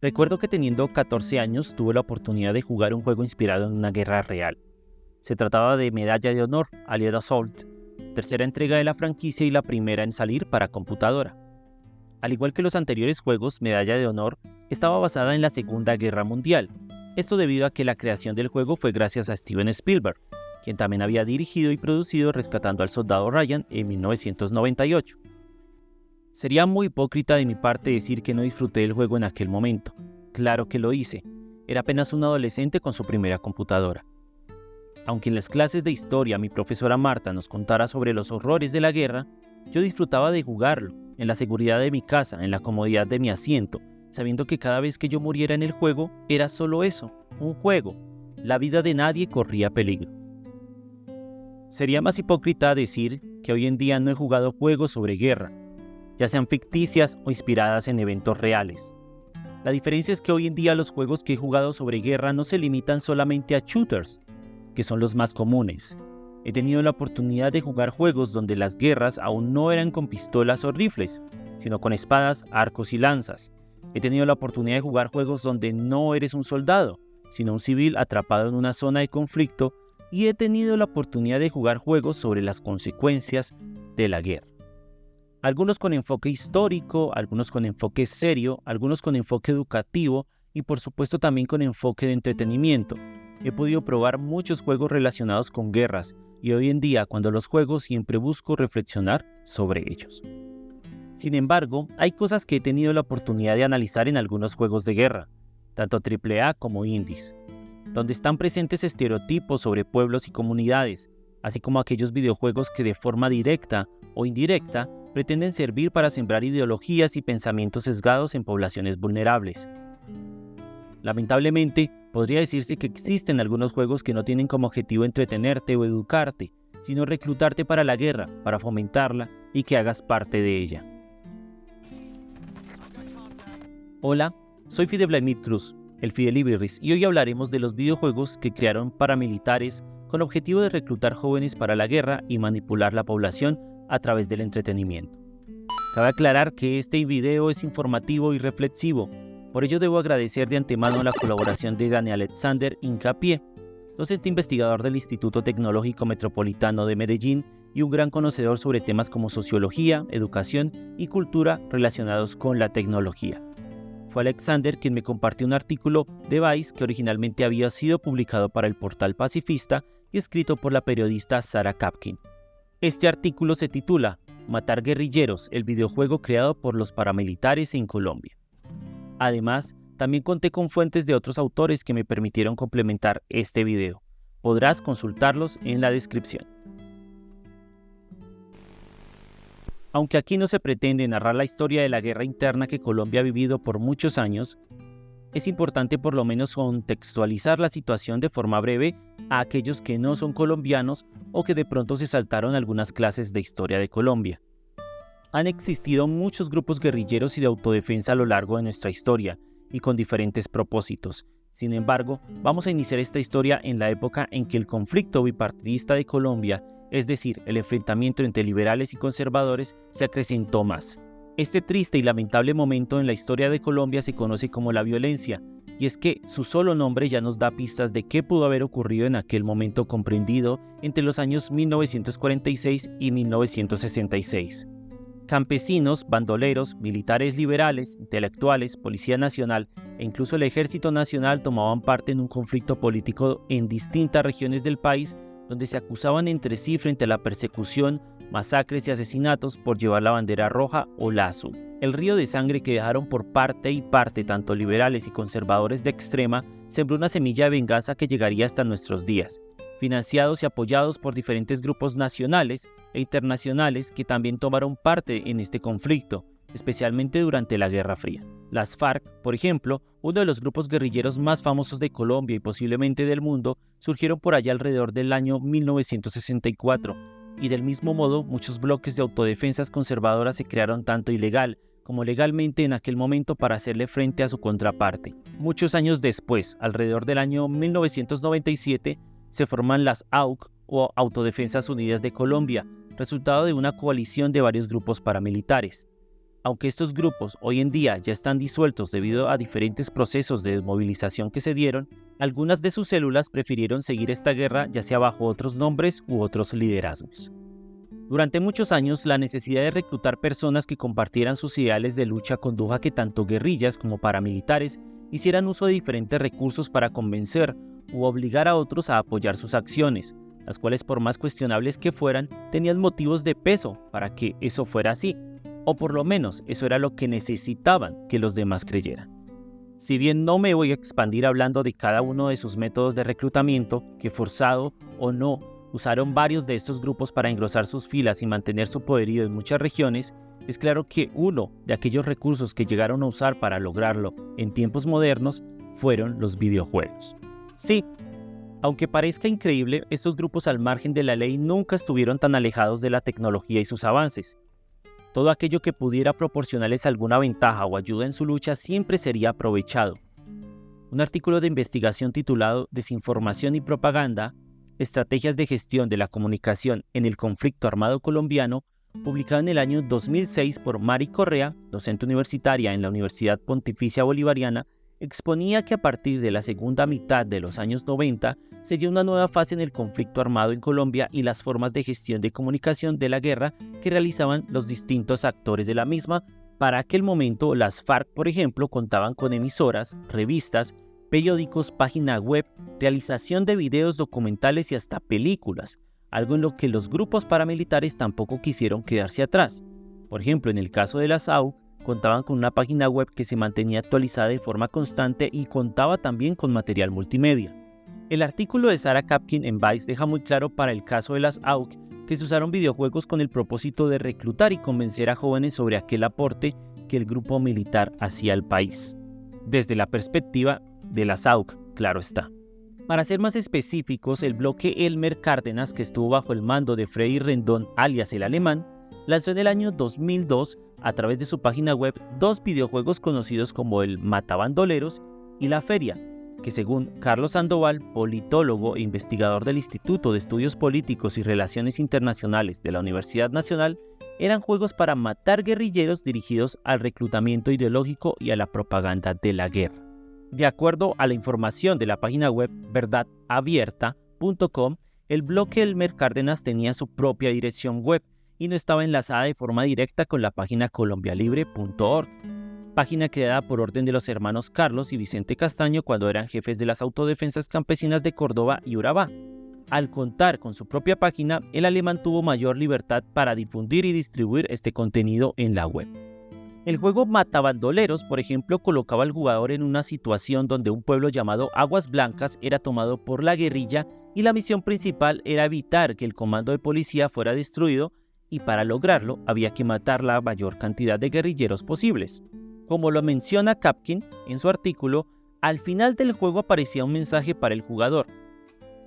Recuerdo que teniendo 14 años tuve la oportunidad de jugar un juego inspirado en una guerra real. Se trataba de Medalla de Honor, Allied Assault, tercera entrega de la franquicia y la primera en salir para computadora. Al igual que los anteriores juegos, Medalla de Honor estaba basada en la Segunda Guerra Mundial. Esto debido a que la creación del juego fue gracias a Steven Spielberg, quien también había dirigido y producido Rescatando al Soldado Ryan en 1998. Sería muy hipócrita de mi parte decir que no disfruté del juego en aquel momento. Claro que lo hice. Era apenas un adolescente con su primera computadora. Aunque en las clases de historia mi profesora Marta nos contara sobre los horrores de la guerra, yo disfrutaba de jugarlo, en la seguridad de mi casa, en la comodidad de mi asiento, sabiendo que cada vez que yo muriera en el juego era solo eso, un juego. La vida de nadie corría peligro. Sería más hipócrita decir que hoy en día no he jugado juegos sobre guerra, ya sean ficticias o inspiradas en eventos reales. La diferencia es que hoy en día los juegos que he jugado sobre guerra no se limitan solamente a shooters, que son los más comunes. He tenido la oportunidad de jugar juegos donde las guerras aún no eran con pistolas o rifles, sino con espadas, arcos y lanzas. He tenido la oportunidad de jugar juegos donde no eres un soldado, sino un civil atrapado en una zona de conflicto, y he tenido la oportunidad de jugar juegos sobre las consecuencias de la guerra. Algunos con enfoque histórico, algunos con enfoque serio, algunos con enfoque educativo y por supuesto también con enfoque de entretenimiento. He podido probar muchos juegos relacionados con guerras y hoy en día cuando los juego siempre busco reflexionar sobre ellos. Sin embargo, hay cosas que he tenido la oportunidad de analizar en algunos juegos de guerra, tanto AAA como indies, donde están presentes estereotipos sobre pueblos y comunidades, así como aquellos videojuegos que de forma directa o indirecta pretenden servir para sembrar ideologías y pensamientos sesgados en poblaciones vulnerables. Lamentablemente, podría decirse que existen algunos juegos que no tienen como objetivo entretenerte o educarte, sino reclutarte para la guerra, para fomentarla y que hagas parte de ella. Hola, soy Fide Vladimir Cruz, el Fidelibris, y hoy hablaremos de los videojuegos que crearon paramilitares con objetivo de reclutar jóvenes para la guerra y manipular la población a través del entretenimiento. Cabe aclarar que este video es informativo y reflexivo, por ello debo agradecer de antemano la colaboración de Daniel Alexander Incapié, docente investigador del Instituto Tecnológico Metropolitano de Medellín y un gran conocedor sobre temas como sociología, educación y cultura relacionados con la tecnología. Fue Alexander quien me compartió un artículo de Vice que originalmente había sido publicado para el portal Pacifista y escrito por la periodista Sarah Kapkin. Este artículo se titula Matar guerrilleros, el videojuego creado por los paramilitares en Colombia. Además, también conté con fuentes de otros autores que me permitieron complementar este video. Podrás consultarlos en la descripción. Aunque aquí no se pretende narrar la historia de la guerra interna que Colombia ha vivido por muchos años, es importante por lo menos contextualizar la situación de forma breve a aquellos que no son colombianos o que de pronto se saltaron algunas clases de historia de Colombia. Han existido muchos grupos guerrilleros y de autodefensa a lo largo de nuestra historia y con diferentes propósitos. Sin embargo, vamos a iniciar esta historia en la época en que el conflicto bipartidista de Colombia, es decir, el enfrentamiento entre liberales y conservadores, se acrecentó más. Este triste y lamentable momento en la historia de Colombia se conoce como la violencia, y es que su solo nombre ya nos da pistas de qué pudo haber ocurrido en aquel momento comprendido entre los años 1946 y 1966. Campesinos, bandoleros, militares liberales, intelectuales, Policía Nacional e incluso el Ejército Nacional tomaban parte en un conflicto político en distintas regiones del país donde se acusaban entre sí frente a la persecución, masacres y asesinatos por llevar la bandera roja o la azul. El río de sangre que dejaron por parte y parte tanto liberales y conservadores de extrema sembró una semilla de venganza que llegaría hasta nuestros días, financiados y apoyados por diferentes grupos nacionales e internacionales que también tomaron parte en este conflicto, especialmente durante la Guerra Fría. Las FARC, por ejemplo, uno de los grupos guerrilleros más famosos de Colombia y posiblemente del mundo, surgieron por allá alrededor del año 1964, y del mismo modo muchos bloques de autodefensas conservadoras se crearon tanto ilegal como legalmente en aquel momento para hacerle frente a su contraparte. Muchos años después, alrededor del año 1997, se forman las AUC o Autodefensas Unidas de Colombia, resultado de una coalición de varios grupos paramilitares. Aunque estos grupos hoy en día ya están disueltos debido a diferentes procesos de desmovilización que se dieron, algunas de sus células prefirieron seguir esta guerra ya sea bajo otros nombres u otros liderazgos. Durante muchos años, la necesidad de reclutar personas que compartieran sus ideales de lucha condujo a que tanto guerrillas como paramilitares hicieran uso de diferentes recursos para convencer u obligar a otros a apoyar sus acciones, las cuales, por más cuestionables que fueran, tenían motivos de peso para que eso fuera así, o por lo menos eso era lo que necesitaban que los demás creyeran. Si bien no me voy a expandir hablando de cada uno de sus métodos de reclutamiento, que forzado o no, usaron varios de estos grupos para engrosar sus filas y mantener su poderío en muchas regiones, es claro que uno de aquellos recursos que llegaron a usar para lograrlo en tiempos modernos fueron los videojuegos. Sí, aunque parezca increíble, estos grupos al margen de la ley nunca estuvieron tan alejados de la tecnología y sus avances. Todo aquello que pudiera proporcionarles alguna ventaja o ayuda en su lucha siempre sería aprovechado. Un artículo de investigación titulado Desinformación y propaganda, estrategias de gestión de la comunicación en el conflicto armado colombiano, publicado en el año 2006 por Mari Correa, docente universitaria en la Universidad Pontificia Bolivariana, exponía que a partir de la segunda mitad de los años 90 se dio una nueva fase en el conflicto armado en Colombia y las formas de gestión de comunicación de la guerra que realizaban los distintos actores de la misma. Para aquel momento, las FARC, por ejemplo, contaban con emisoras, revistas, periódicos, página web, realización de videos documentales y hasta películas, algo en lo que los grupos paramilitares tampoco quisieron quedarse atrás. Por ejemplo, en el caso de las AUC, contaban con una página web que se mantenía actualizada de forma constante y contaba también con material multimedia. El artículo de Sarah Kapkin en Vice deja muy claro para el caso de las AUC que se usaron videojuegos con el propósito de reclutar y convencer a jóvenes sobre aquel aporte que el grupo militar hacía al país. Desde la perspectiva de las AUC, claro está. Para ser más específicos, el bloque Elmer Cárdenas, que estuvo bajo el mando de Freddy Rendón alias el Alemán, lanzó en el año 2002 a través de su página web dos videojuegos conocidos como el Matabandoleros y La Feria, que según Carlos Sandoval, politólogo e investigador del Instituto de Estudios Políticos y Relaciones Internacionales de la Universidad Nacional, eran juegos para matar guerrilleros dirigidos al reclutamiento ideológico y a la propaganda de la guerra. De acuerdo a la información de la página web verdadabierta.com, el bloque Elmer Cárdenas tenía su propia dirección web y no estaba enlazada de forma directa con la página colombialibre.org, página creada por orden de los hermanos Carlos y Vicente Castaño cuando eran jefes de las autodefensas campesinas de Córdoba y Urabá. Al contar con su propia página, el alemán tuvo mayor libertad para difundir y distribuir este contenido en la web. El juego Matabandoleros, por ejemplo, colocaba al jugador en una situación donde un pueblo llamado Aguas Blancas era tomado por la guerrilla y la misión principal era evitar que el comando de policía fuera destruido, y para lograrlo había que matar la mayor cantidad de guerrilleros posibles. Como lo menciona Kapkin en su artículo, al final del juego aparecía un mensaje para el jugador: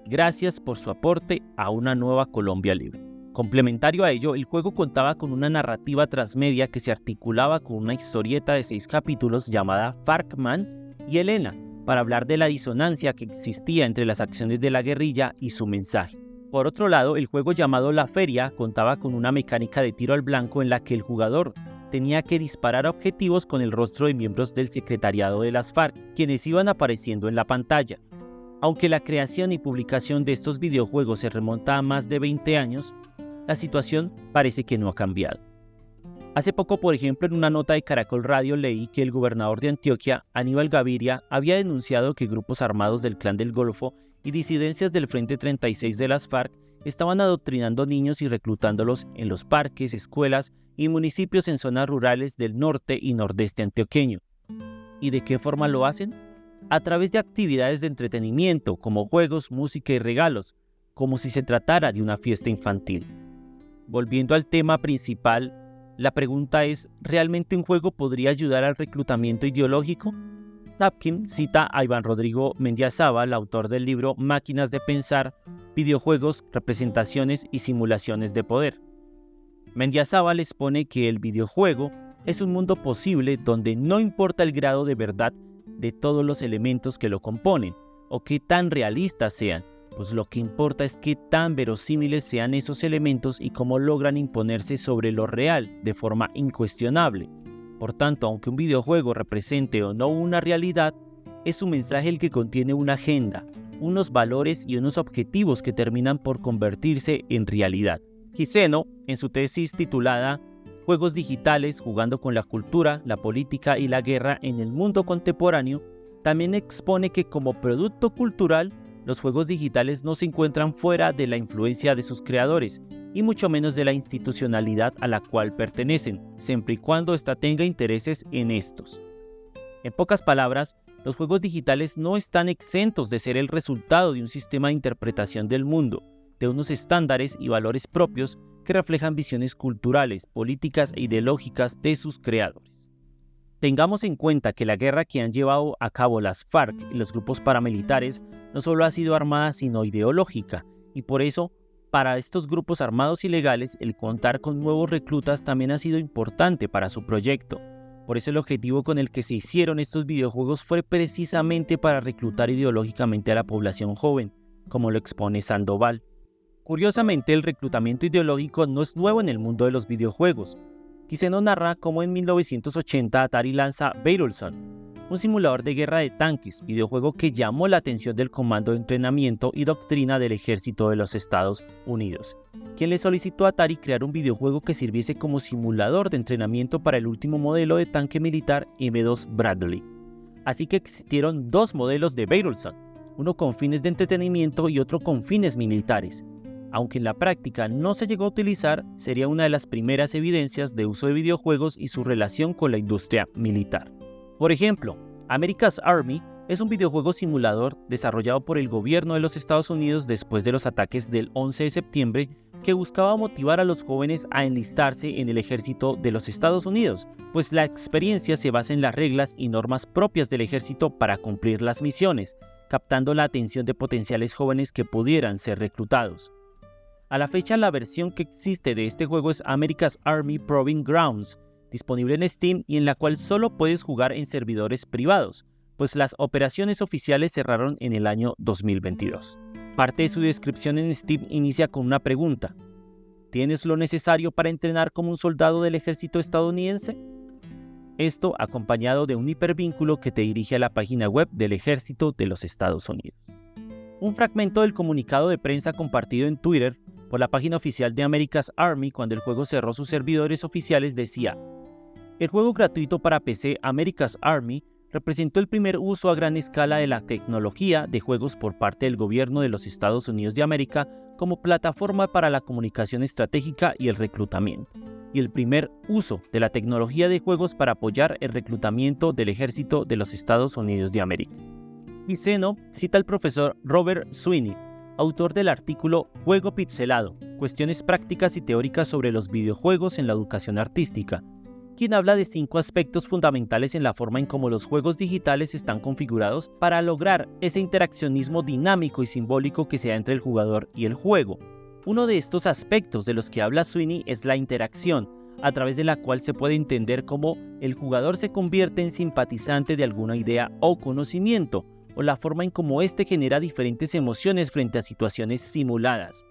gracias por su aporte a una nueva Colombia libre. Complementario a ello, el juego contaba con una narrativa transmedia que se articulaba con una historieta de 6 capítulos llamada Farcman y Elena, para hablar de la disonancia que existía entre las acciones de la guerrilla y su mensaje. Por otro lado, el juego llamado La Feria contaba con una mecánica de tiro al blanco en la que el jugador tenía que disparar a objetivos con el rostro de miembros del secretariado de las FARC, quienes iban apareciendo en la pantalla. Aunque la creación y publicación de estos videojuegos se remonta a más de 20 años, la situación parece que no ha cambiado. Hace poco, por ejemplo, en una nota de Caracol Radio leí que el gobernador de Antioquia, Aníbal Gaviria, había denunciado que grupos armados del Clan del Golfo y disidencias del Frente 36 de las FARC estaban adoctrinando niños y reclutándolos en los parques, escuelas y municipios en zonas rurales del norte y nordeste antioqueño. ¿Y de qué forma lo hacen? A través de actividades de entretenimiento como juegos, música y regalos, como si se tratara de una fiesta infantil. Volviendo al tema principal, la pregunta es, ¿realmente un juego podría ayudar al reclutamiento ideológico? Kapkin cita a Iván Rodrigo Mendizábal, autor del libro Máquinas de Pensar, Videojuegos, Representaciones y Simulaciones de Poder. Mendizábal expone que el videojuego es un mundo posible donde no importa el grado de verdad de todos los elementos que lo componen, o qué tan realistas sean, pues lo que importa es qué tan verosímiles sean esos elementos y cómo logran imponerse sobre lo real de forma incuestionable, Por tanto, aunque un videojuego represente o no una realidad, es su mensaje el que contiene una agenda, unos valores y unos objetivos que terminan por convertirse en realidad. Giseno, en su tesis titulada Juegos digitales jugando con la cultura, la política y la guerra en el mundo contemporáneo, también expone que como producto cultural, los juegos digitales no se encuentran fuera de la influencia de sus creadores, y mucho menos de la institucionalidad a la cual pertenecen, siempre y cuando ésta tenga intereses en estos. En pocas palabras, los juegos digitales no están exentos de ser el resultado de un sistema de interpretación del mundo, de unos estándares y valores propios que reflejan visiones culturales, políticas e ideológicas de sus creadores. Tengamos en cuenta que la guerra que han llevado a cabo las FARC y los grupos paramilitares no solo ha sido armada sino ideológica, y por eso, para estos grupos armados ilegales, el contar con nuevos reclutas también ha sido importante para su proyecto. Por eso el objetivo con el que se hicieron estos videojuegos fue precisamente para reclutar ideológicamente a la población joven, como lo expone Sandoval. Curiosamente, el reclutamiento ideológico no es nuevo en el mundo de los videojuegos. Giseno narra cómo en 1980 Atari lanza Battlezone, un simulador de guerra de tanques, videojuego que llamó la atención del Comando de Entrenamiento y Doctrina del Ejército de los Estados Unidos, quien le solicitó a Atari crear un videojuego que sirviese como simulador de entrenamiento para el último modelo de tanque militar M2 Bradley. Así que existieron dos modelos de Battlezone, uno con fines de entretenimiento y otro con fines militares. Aunque en la práctica no se llegó a utilizar, sería una de las primeras evidencias de uso de videojuegos y su relación con la industria militar. Por ejemplo, America's Army es un videojuego simulador desarrollado por el gobierno de los Estados Unidos después de los ataques del 11 de septiembre que buscaba motivar a los jóvenes a enlistarse en el ejército de los Estados Unidos, pues la experiencia se basa en las reglas y normas propias del ejército para cumplir las misiones, captando la atención de potenciales jóvenes que pudieran ser reclutados. A la fecha, la versión que existe de este juego es America's Army Proving Grounds, disponible en Steam y en la cual solo puedes jugar en servidores privados, pues las operaciones oficiales cerraron en el año 2022. Parte de su descripción en Steam inicia con una pregunta: ¿tienes lo necesario para entrenar como un soldado del ejército estadounidense? Esto acompañado de un hipervínculo que te dirige a la página web del Ejército de los Estados Unidos. Un fragmento del comunicado de prensa compartido en Twitter por la página oficial de America's Army cuando el juego cerró sus servidores oficiales decía: el juego gratuito para PC America's Army representó el primer uso a gran escala de la tecnología de juegos por parte del gobierno de los Estados Unidos de América como plataforma para la comunicación estratégica y el reclutamiento, y el primer uso de la tecnología de juegos para apoyar el reclutamiento del ejército de los Estados Unidos de América. Giseno cita al profesor Robert Sweeney, autor del artículo Juego Pixelado, cuestiones prácticas y teóricas sobre los videojuegos en la educación artística, quien habla de 5 aspectos fundamentales en la forma en cómo los juegos digitales están configurados para lograr ese interaccionismo dinámico y simbólico que se da entre el jugador y el juego. Uno de estos aspectos de los que habla Sweeney es la interacción, a través de la cual se puede entender cómo el jugador se convierte en simpatizante de alguna idea o conocimiento, o la forma en cómo éste genera diferentes emociones frente a situaciones simuladas.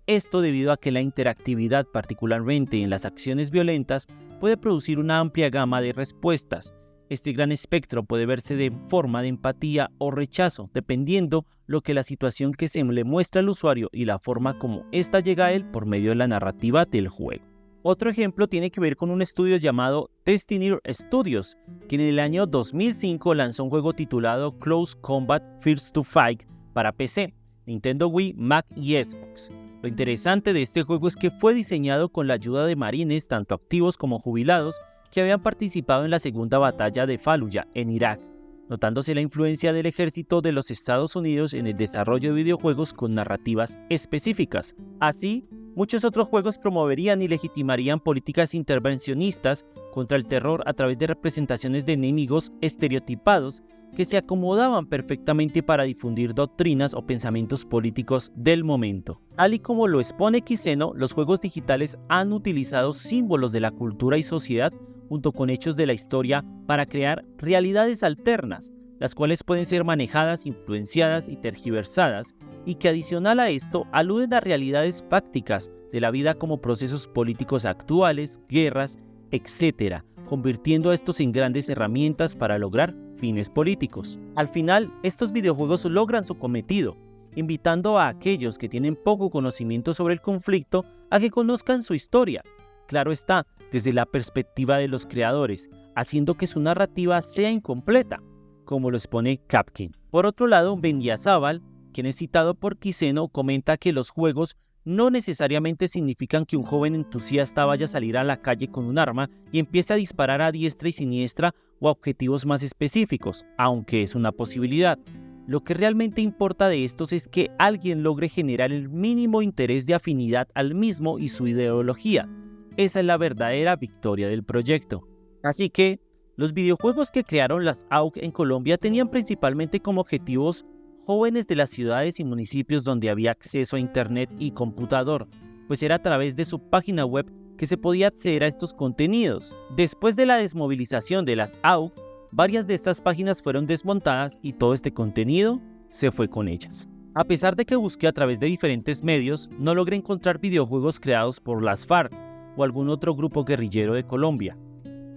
Esto debido a que la interactividad, particularmente en las acciones violentas, puede producir una amplia gama de respuestas. Este gran espectro puede verse de forma de empatía o rechazo, dependiendo lo que la situación que se le muestra al usuario y la forma como ésta llega a él por medio de la narrativa del juego. Otro ejemplo tiene que ver con un estudio llamado Destiny Studios, que en el año 2005 lanzó un juego titulado Close Combat First to Fight para PC, Nintendo Wii, Mac y Xbox. Lo interesante de este juego es que fue diseñado con la ayuda de marines tanto activos como jubilados que habían participado en la segunda batalla de Fallujah en Irak, notándose la influencia del ejército de los Estados Unidos en el desarrollo de videojuegos con narrativas específicas. Así, muchos otros juegos promoverían y legitimarían políticas intervencionistas contra el terror a través de representaciones de enemigos estereotipados que se acomodaban perfectamente para difundir doctrinas o pensamientos políticos del momento. Tal y como lo expone Giseno, los juegos digitales han utilizado símbolos de la cultura y sociedad junto con hechos de la historia para crear realidades alternas, las cuales pueden ser manejadas, influenciadas y tergiversadas, y que adicional a esto aluden a realidades prácticas de la vida como procesos políticos actuales, guerras, etc., convirtiendo a estos en grandes herramientas para lograr fines políticos. Al final, estos videojuegos logran su cometido, invitando a aquellos que tienen poco conocimiento sobre el conflicto a que conozcan su historia. Claro está, desde la perspectiva de los creadores, haciendo que su narrativa sea incompleta, como lo expone Kapkin. Por otro lado, Mendizábal, quien es citado por Quiseno, comenta que los juegos no necesariamente significan que un joven entusiasta vaya a salir a la calle con un arma y empiece a disparar a diestra y siniestra o a objetivos más específicos, aunque es una posibilidad. Lo que realmente importa de estos es que alguien logre generar el mínimo interés de afinidad al mismo y su ideología. Esa es la verdadera victoria del proyecto. Así que, los videojuegos que crearon las AUC en Colombia tenían principalmente como objetivos jóvenes de las ciudades y municipios donde había acceso a internet y computador, pues era a través de su página web que se podía acceder a estos contenidos. Después de la desmovilización de las AUC, varias de estas páginas fueron desmontadas y todo este contenido se fue con ellas. A pesar de que busqué a través de diferentes medios, no logré encontrar videojuegos creados por las FARC o algún otro grupo guerrillero de Colombia.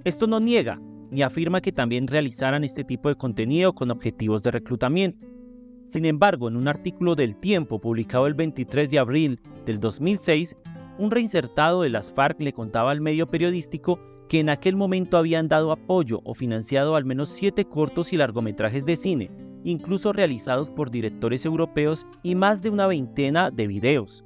Esto no niega ni afirma que también realizaran este tipo de contenido con objetivos de reclutamiento. Sin embargo, en un artículo del Tiempo publicado el 23 de abril del 2006, un reinsertado de las FARC le contaba al medio periodístico que en aquel momento habían dado apoyo o financiado al menos 7 cortos y largometrajes de cine, incluso realizados por directores europeos, y más de una veintena de videos.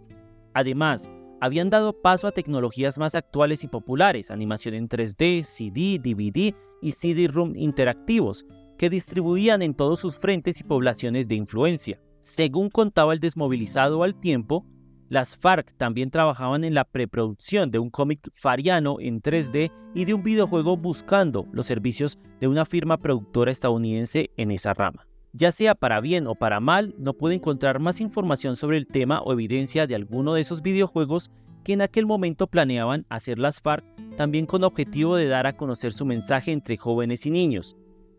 Además, habían dado paso a tecnologías más actuales y populares, animación en 3D, CD, DVD y CD-ROM interactivos, que distribuían en todos sus frentes y poblaciones de influencia. Según contaba el desmovilizado al Tiempo, las FARC también trabajaban en la preproducción de un cómic fariano en 3D y de un videojuego buscando los servicios de una firma productora estadounidense en esa rama. Ya sea para bien o para mal, no pude encontrar más información sobre el tema o evidencia de alguno de esos videojuegos que en aquel momento planeaban hacer las FARC, también con objetivo de dar a conocer su mensaje entre jóvenes y niños.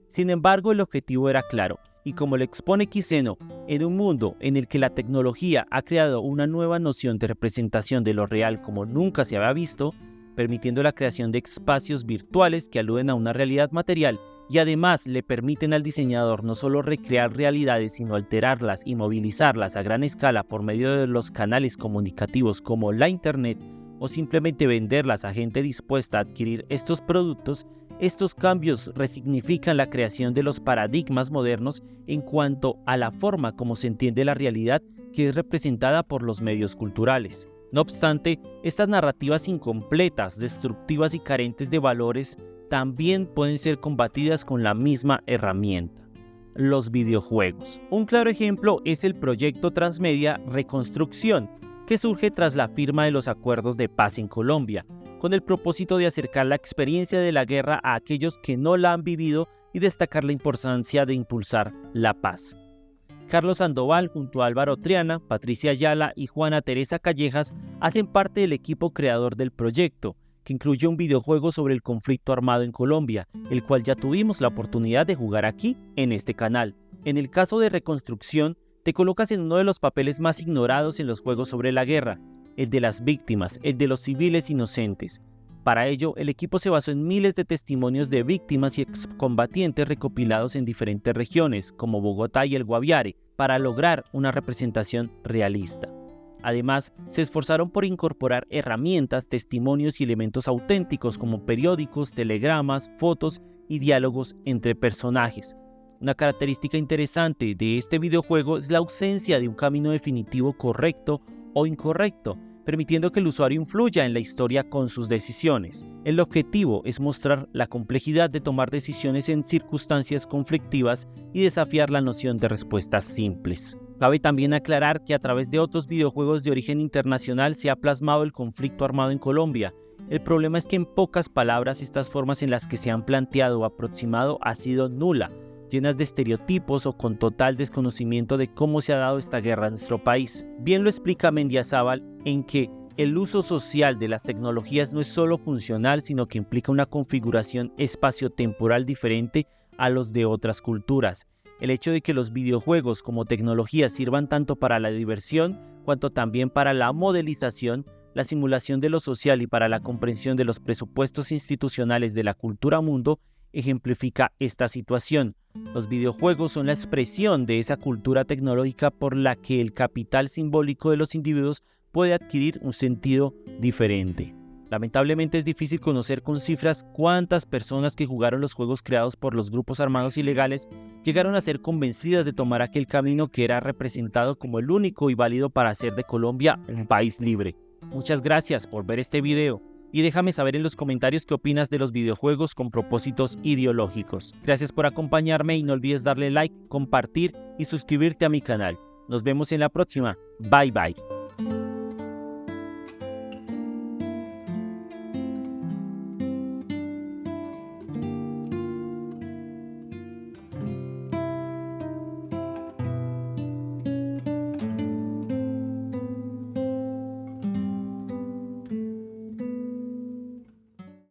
Sin embargo, el objetivo era claro, y como lo expone Quiseno, en un mundo en el que la tecnología ha creado una nueva noción de representación de lo real como nunca se había visto, permitiendo la creación de espacios virtuales que aluden a una realidad material y además le permiten al diseñador no solo recrear realidades, sino alterarlas y movilizarlas a gran escala por medio de los canales comunicativos como la Internet, o simplemente venderlas a gente dispuesta a adquirir estos productos. Estos cambios resignifican la creación de los paradigmas modernos en cuanto a la forma como se entiende la realidad que es representada por los medios culturales. No obstante, estas narrativas incompletas, destructivas y carentes de valores también pueden ser combatidas con la misma herramienta: los videojuegos. Un claro ejemplo es el proyecto transmedia Reconstrucción, que surge tras la firma de los acuerdos de paz en Colombia, con el propósito de acercar la experiencia de la guerra a aquellos que no la han vivido y destacar la importancia de impulsar la paz. Carlos Sandoval, junto a Álvaro Triana, Patricia Ayala y Juana Teresa Callejas, hacen parte del equipo creador del proyecto, que incluye un videojuego sobre el conflicto armado en Colombia, el cual ya tuvimos la oportunidad de jugar aquí, en este canal. En el caso de Reconstrucción, te colocas en uno de los papeles más ignorados en los juegos sobre la guerra, el de las víctimas, el de los civiles inocentes. Para ello, el equipo se basó en miles de testimonios de víctimas y excombatientes recopilados en diferentes regiones, como Bogotá y el Guaviare, para lograr una representación realista. Además, se esforzaron por incorporar herramientas, testimonios y elementos auténticos como periódicos, telegramas, fotos y diálogos entre personajes. Una característica interesante de este videojuego es la ausencia de un camino definitivo correcto o incorrecto, permitiendo que el usuario influya en la historia con sus decisiones. El objetivo es mostrar la complejidad de tomar decisiones en circunstancias conflictivas y desafiar la noción de respuestas simples. Cabe también aclarar que a través de otros videojuegos de origen internacional se ha plasmado el conflicto armado en Colombia. El problema es que en pocas palabras estas formas en las que se han planteado o aproximado ha sido nula, llenas de estereotipos o con total desconocimiento de cómo se ha dado esta guerra en nuestro país. Bien lo explica Mendizábal en que el uso social de las tecnologías no es solo funcional, sino que implica una configuración espaciotemporal diferente a los de otras culturas. El hecho de que los videojuegos como tecnología sirvan tanto para la diversión cuanto también para la modelización la simulación de lo social y para la comprensión de los presupuestos institucionales de la cultura mundo ejemplifica esta situación. Los videojuegos son la expresión de esa cultura tecnológica por la que el capital simbólico de los individuos puede adquirir un sentido diferente. Lamentablemente es difícil conocer con cifras cuántas personas que jugaron los juegos creados por los grupos armados ilegales llegaron a ser convencidas de tomar aquel camino que era representado como el único y válido para hacer de Colombia un país libre. Muchas gracias por ver este video y déjame saber en los comentarios qué opinas de los videojuegos con propósitos ideológicos. Gracias por acompañarme y no olvides darle like, compartir y suscribirte a mi canal. Nos vemos en la próxima. Bye bye.